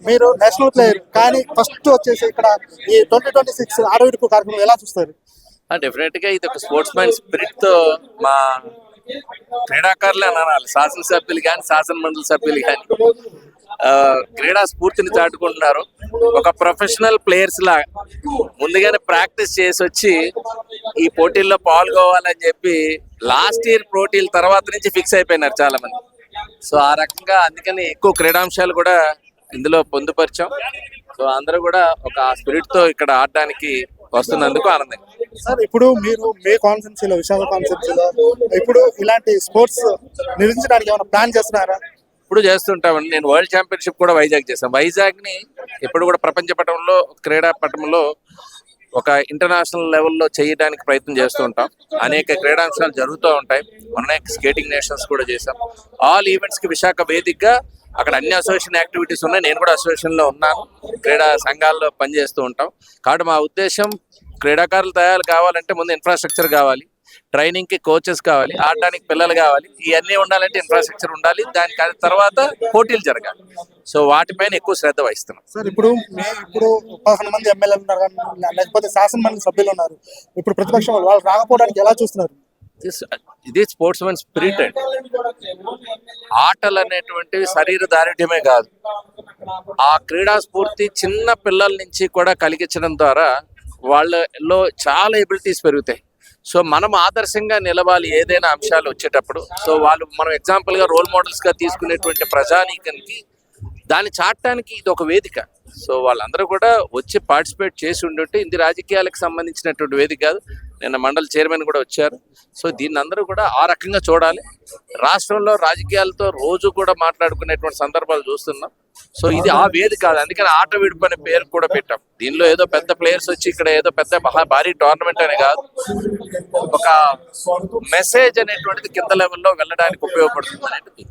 మీరు national player కానీ first వచ్చేసి ఇక్కడ ఈ 2026 ఆడవిడుపు కార్యక్రమం ఎలా చూస్తారు? డెఫినెట్ గా ఇది ఒక స్పోర్ట్స్ మ్యాన్ స్పిరిట్ తో మా క్రీడాకారులే అనాలి. శాసనసభ్యులు కానీ శాసన మండలి సభ్యులు కానీ క్రీడా స్ఫూర్తిని చాటుకుంటున్నారు. ఒక ప్రొఫెషనల్ ప్లేయర్స్ లా ముందుగానే ప్రాక్టీస్ చేసి వచ్చి ఈ పోటీల్లో పాల్గొవాలని చెప్పి లాస్ట్ ఇయర్ పోటీల తర్వాత నుంచి ఫిక్స్ అయిపోయినారు చాలా మంది. సో ఆ రకంగా అందుకని ఎక్కువ క్రీడాంశాలు కూడా ఇందులో పొందుపరిచాం. సో అందరూ కూడా ఒక స్పిరిట్ తో ఇక్కడ ఆడడానికి వస్తున్నందుకు ఆనందం. సార్ ఇప్పుడు మీరు మీ కాన్స్టిట్యున్సీలో విశాఖ కాన్స్టిట్యున్సీలో ఇప్పుడు ఇలాంటి స్పోర్ట్స్ నిర్మించడానికి ఏమైనా ప్లాన్ చేస్తున్నారా? ఇప్పుడు చేస్తుంటామండి. నేను వరల్డ్ ఛాంపియన్షిప్ కూడా వైజాగ్ చేశాను. వైజాగ్ ని ఎప్పుడు కూడా ప్రపంచ పటంలో క్రీడా పటంలో ఒక ఇంటర్నేషనల్ లెవెల్లో చేయడానికి ప్రయత్నం చేస్తూ ఉంటాం. అనేక క్రీడాంశాలు జరుగుతూ ఉంటాయి. అనేక స్కేటింగ్ నేషనల్స్ కూడా చేశాం. ఆల్ ఈవెంట్స్ కి విశాఖ వేదికగా అక్కడ అన్ని అసోసియేషన్ యాక్టివిటీస్ ఉన్నాయి. నేను కూడా అసోసియేషన్ లో ఉన్నాను. క్రీడా సంఘాల్లో పనిచేస్తూ ఉంటాం. కాబట్టి మా ఉద్దేశం క్రీడాకారులు తయారు కావాలంటే ముందు ఇన్ఫ్రాస్ట్రక్చర్ కావాలి, ట్రైనింగ్ కి కోచెస్ కావాలి, ఆడడానికి పిల్లలు కావాలి. ఇవన్నీ ఉండాలంటే ఇన్ఫ్రాస్ట్రక్చర్ ఉండాలి. దానికి తర్వాత పోటీలు జరగాలి. సో వాటిపైన ఎక్కువ శ్రద్ధ వహిస్తున్నాం. సార్ ఇప్పుడు 15 మంది ఎమ్మెల్యేలు ఉన్నారు, లేకపోతే శాసన మండలి సభ్యులు ఉన్నారు. ఇప్పుడు ప్రతిపక్షం వాళ్ళు రాకపోవడానికి ఎలా చూస్తున్నారు? ఇది స్పోర్ట్స్ మ్యాన్ స్పిరిట్ అండి. ఆటలు అనేటువంటివి శరీర దారిఢ్యమే కాదు, ఆ క్రీడా స్ఫూర్తి చిన్న పిల్లల నుంచి కూడా కలిగించడం ద్వారా వాళ్ళలో చాలా ఎబిలిటీస్ పెరుగుతాయి. సో మనం ఆదర్శంగా నిలవాలి ఏదైనా అంశాలు వచ్చేటప్పుడు. సో వాళ్ళు మనం ఎగ్జాంపుల్ గా రోల్ మోడల్స్ గా తీసుకునేటువంటి ప్రజానీకానికి దాన్ని చాటడానికి ఇది ఒక వేదిక. సో వాళ్ళందరూ కూడా వచ్చి పార్టిసిపేట్ చేసి ఉండుంటే ఇది రాజకీయాలకు సంబంధించినటువంటి వేదిక కాదు. నిన్న మండలి చైర్మన్ కూడా వచ్చారు. సో దీన్ని అందరూ కూడా ఆ రకంగా చూడాలి. రాష్ట్రంలో రాజకీయాలతో రోజు కూడా మాట్లాడుకునేటువంటి సందర్భాలు చూస్తున్నాం. సో ఇది ఆ వేదిక కాదు. అందుకని ఆట విడుపు అనే పేరు కూడా పెట్టాం. దీనిలో ఏదో పెద్ద ప్లేయర్స్ వచ్చి ఇక్కడ ఏదో పెద్ద భారీ టోర్నమెంట్ అనే కాదు, ఒక మెసేజ్ అనేటువంటిది కింద లెవెల్లో వెళ్ళడానికి ఉపయోగపడుతుంది అనేది.